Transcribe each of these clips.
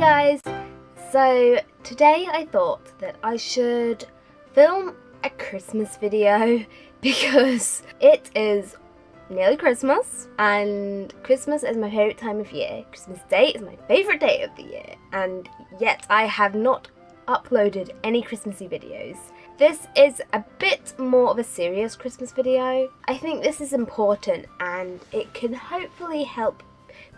guys! So today I thought that I should film a Christmas video because it is nearly Christmas and Christmas is my favourite time of year. Christmas Day is my favourite day of the year, and yet I have not uploaded any Christmassy videos. This is a bit more of a serious Christmas video. I think this is important and it can hopefully help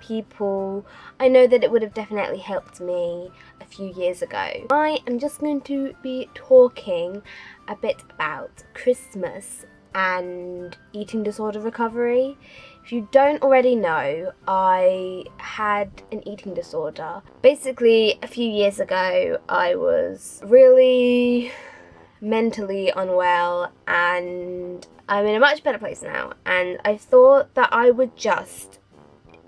people. I know that it would have definitely helped me a few years ago. I am just going to be talking a bit about Christmas and eating disorder recovery. If you don't already know, I had an eating disorder. Basically, a few years ago, I was really mentally unwell and I'm in a much better place now, and I thought that I would just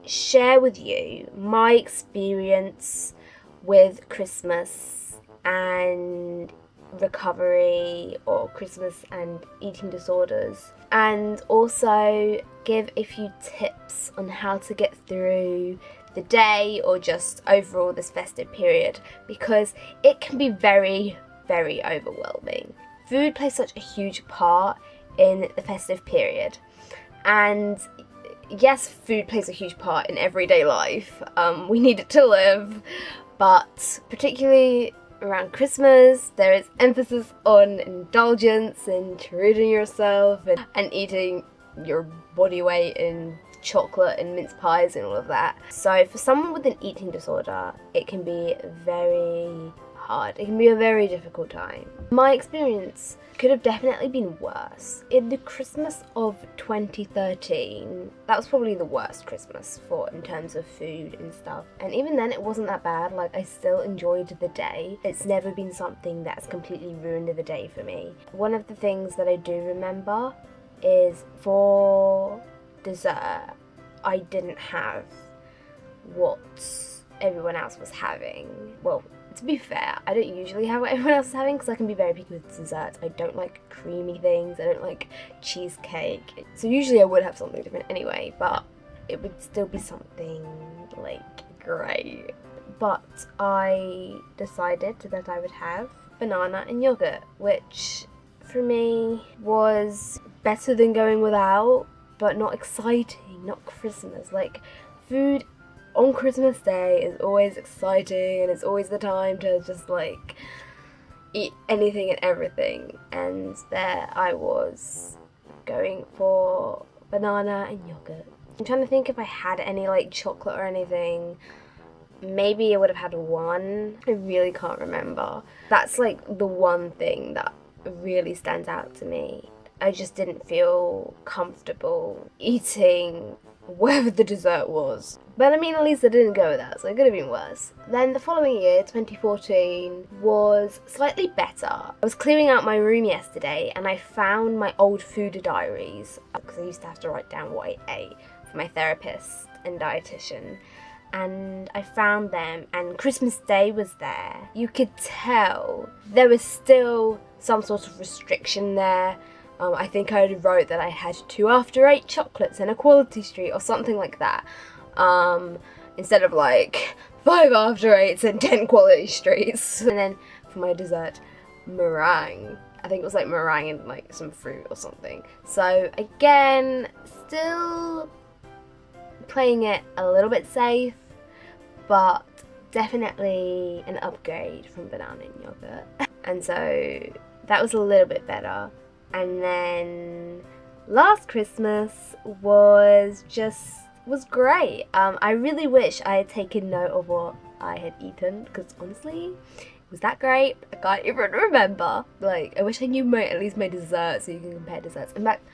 share with you my experience with Christmas and recovery, or Christmas and eating disorders, and also give a few tips on how to get through the day or just overall this festive period, because it can be very overwhelming. Food plays such a huge part in the festive period, and yes, food plays a huge part in everyday life. We need it to live, but particularly around Christmas, there is emphasis on indulgence and treating yourself and eating your body weight in chocolate and mince pies and all of that. So for someone with an eating disorder, it can be very hard. It can be a very difficult time. My experience could have definitely been worse. In the Christmas of 2013, that was probably the worst Christmas in terms of food and stuff. And even then it wasn't that bad. Like, I still enjoyed the day. It's never been something that's completely ruined the day for me. One of the things that I do remember is for dessert, I didn't have what everyone else was having. Well, to be fair, I don't usually have what everyone else is having because I can be very picky with desserts. I don't like creamy things, I don't like cheesecake. So usually I would have something different anyway, but it would still be something like great. But I decided that I would have banana and yogurt, which for me was better than going without, but not exciting, not Christmas. Like, food on Christmas Day is always exciting and it's always the time to just like eat anything and everything, and there I was going for banana and yogurt. I'm trying to think if I had any like chocolate or anything. Maybe I would have had one. I really can't remember. That's like the one thing that really stands out to me. I just didn't feel comfortable eating whatever the dessert was. But I mean, at least I didn't go with that, so it could have been worse. Then the following year, 2014, was slightly better. I was clearing out my room yesterday and I found my old food diaries, because I used to have to write down what I ate for my therapist and dietitian. And I found them, and Christmas Day was there. You could tell there was still some sort of restriction there. I think I wrote that I had 2 after 8 chocolates and a quality street or something like that, instead of like 5 after 8s and 10 quality streets. And then for my dessert, meringue. I think it was like meringue and like some fruit or something. So again, still playing it a little bit safe, but definitely an upgrade from banana and yogurt. And so that was a little bit better. And then last Christmas was great. I really wish I had taken note of what I had eaten, because honestly, it was that great. I can't even remember. Like, I wish I knew at least my dessert so you can compare desserts. In fact,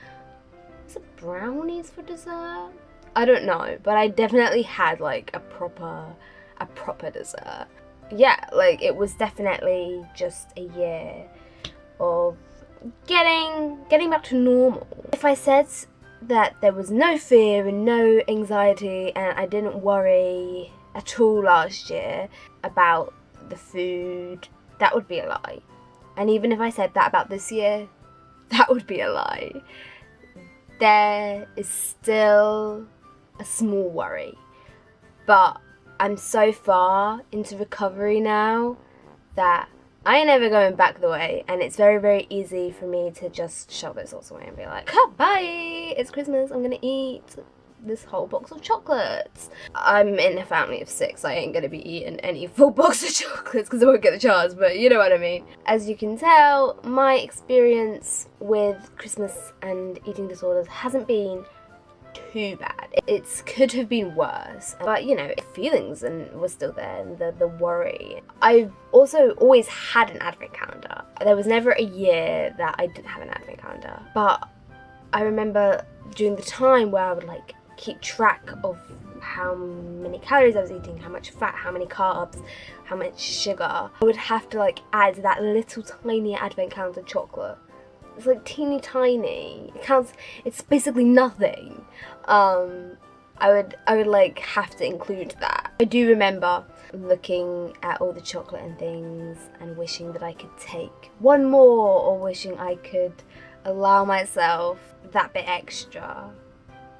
was it brownies for dessert? I don't know, but I definitely had like a proper dessert. Yeah, like it was definitely just a year of getting back to normal. If I said that there was no fear and no anxiety and I didn't worry at all last year about the food, that would be a lie. And even if I said that about this year, that would be a lie. There is still a small worry, but I'm so far into recovery now that I ain't never going back the way, and it's very, very easy for me to just shove those thoughts away and be like, oh, bye, it's Christmas, I'm gonna eat this whole box of chocolates. I'm in a family of 6, I ain't gonna be eating any full box of chocolates because I won't get the chance, but you know what I mean. As you can tell, my experience with Christmas and eating disorders hasn't been too bad. It could have been worse, but you know, feelings were still there, and the worry. I've also always had an advent calendar. There was never a year that I didn't have an advent calendar, but I remember during the time where I would like keep track of how many calories I was eating, how much fat, how many carbs, how much sugar. I would have to like add that little tiny advent calendar chocolate. It's like teeny tiny. It counts. It's basically nothing. I would like have to include that. I do remember looking at all the chocolate and things and wishing that I could take one more, or wishing I could allow myself that bit extra.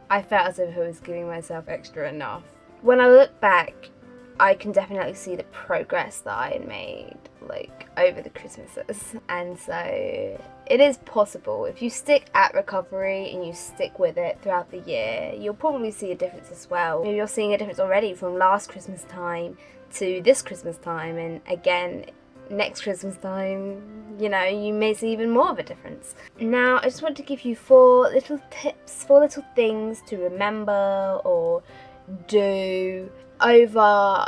I felt as if I was giving myself extra enough. When I look back, I can definitely see the progress that I had made, like, over the Christmases. And so it is possible. If you stick at recovery and you stick with it throughout the year, you'll probably see a difference as well. Maybe you're seeing a difference already from last Christmas time to this Christmas time, and again, next Christmas time, you know, you may see even more of a difference. Now, I just want to give you 4 little tips, 4 little things to remember or do over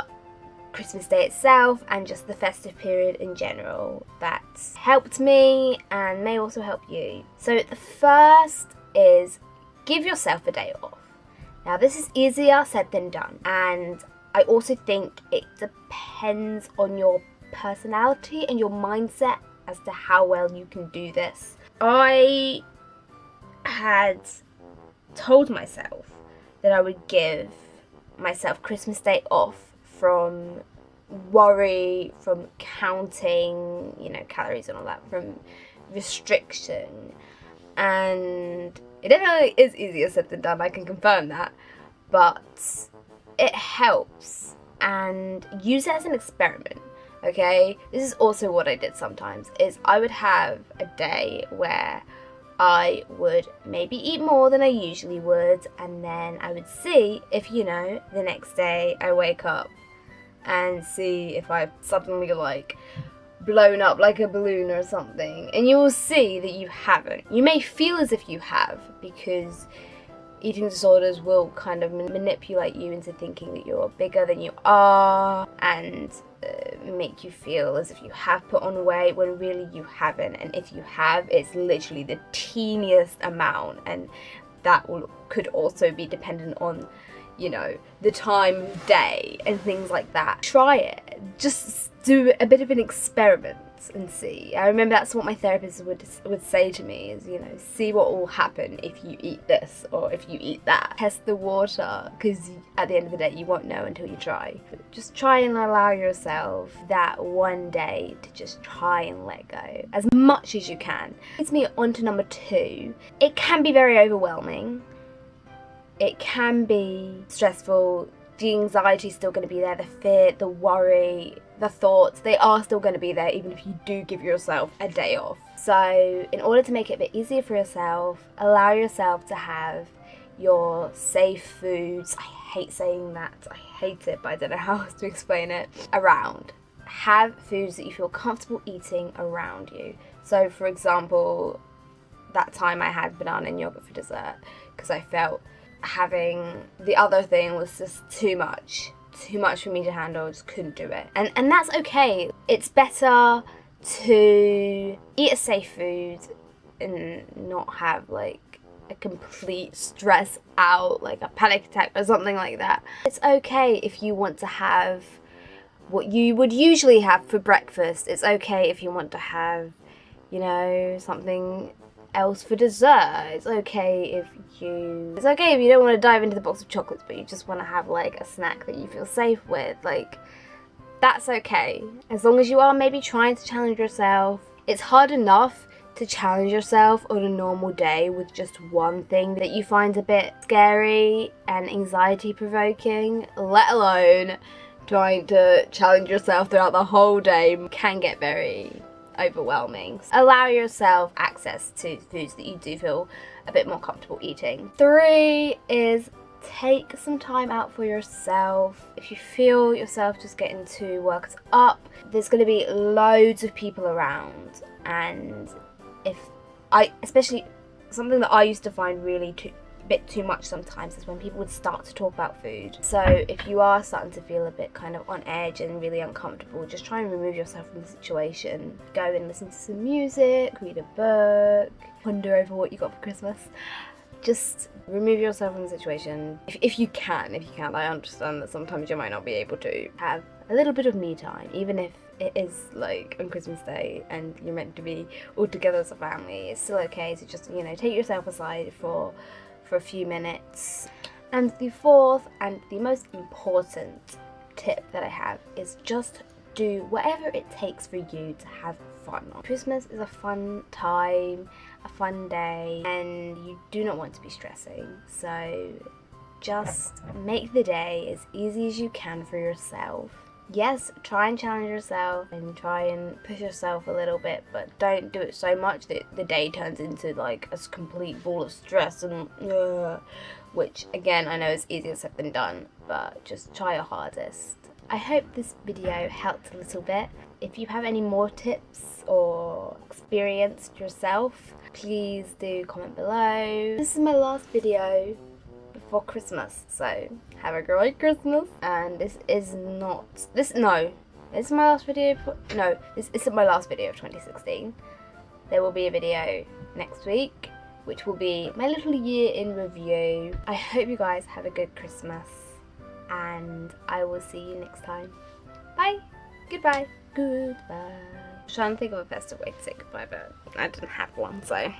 Christmas Day itself and just the festive period in general that's helped me and may also help you. So the first is give yourself a day off. Now this is easier said than done, and I also think it depends on your personality and your mindset as to how well you can do this. I had told myself that I would give myself Christmas Day off from worry, from counting, you know, calories and all that, from restriction. And it definitely is easier said than done, I can confirm that, but it helps, and use it as an experiment. Okay, this is also what I did sometimes, is I would have a day where I would maybe eat more than I usually would, and then I would see if, you know, the next day I wake up and see if I've suddenly like blown up like a balloon or something, and you will see that you haven't. You may feel as if you have, because eating disorders will kind of manipulate you into thinking that you're bigger than you are, and make you feel as if you have put on weight when really you haven't. And if you have, it's literally the teeniest amount, and that could also be dependent on, you know, the time of day and things like that. Try it. Just do a bit of an experiment and see. I remember that's what my therapist would say to me, is, you know, see what will happen if you eat this or if you eat that. Test the water, because at the end of the day you won't know until you try. Just try and allow yourself that one day to just try and let go as much as you can. Leads me on to number 2. It can be very overwhelming. It can be stressful. The anxiety is still going to be there, the fear, the worry, the thoughts, they are still going to be there even if you do give yourself a day off. So in order to make it a bit easier for yourself, allow yourself to have your safe foods. I hate saying that, I hate it, but I don't know how else to explain it. Around. Have foods that you feel comfortable eating around you. So for example, that time I had banana and yogurt for dessert because I felt having the other thing was just too much for me to handle. I just couldn't do it, and that's okay. It's better to eat a safe food and not have like a complete stress out, like a panic attack or something like that. It's okay if you want to have what you would usually have for breakfast. It's okay if you want to have, you know, something else for dessert. It's okay if you don't want to dive into the box of chocolates, but you just want to have like a snack that you feel safe with. Like, that's okay, as long as you are maybe trying to challenge yourself. It's hard enough to challenge yourself on a normal day with just one thing that you find a bit scary and anxiety provoking, let alone trying to challenge yourself throughout the whole day, can get very overwhelming. Allow yourself access to foods that you do feel a bit more comfortable eating. 3 is take some time out for yourself. If you feel yourself just getting too worked up, there's going to be loads of people around, and especially something that I used to find really a bit too much sometimes is when people would start to talk about food. So if you are starting to feel a bit kind of on edge and really uncomfortable, just try and remove yourself from the situation. Go and listen to some music, read a book, ponder over what you got for Christmas. Just remove yourself from the situation if you can. I understand that sometimes you might not be able to. Have a little bit of me time, even if it is like on Christmas Day and you're meant to be all together as a family. It's still okay to just, take yourself aside for a few minutes. And the 4th and the most important tip that I have is just do whatever it takes for you to have fun. Christmas is a fun time, a fun day, and you do not want to be stressing. So just make the day as easy as you can for yourself. Yes, try and challenge yourself and try and push yourself a little bit, but don't do it so much that the day turns into like a complete ball of stress and which again I know is easier said than done, but just try your hardest. I hope this video helped a little bit. If you have any more tips or experienced yourself, please do comment below. This is my last video before Christmas, so have a great Christmas. And this isn't my last video. This isn't my last video of 2016. There will be a video next week, which will be my little year in review. I hope you guys have a good Christmas, and I will see you next time. Bye. Goodbye. Goodbye. I'm trying to think of a festive way to say goodbye, but I didn't have one, so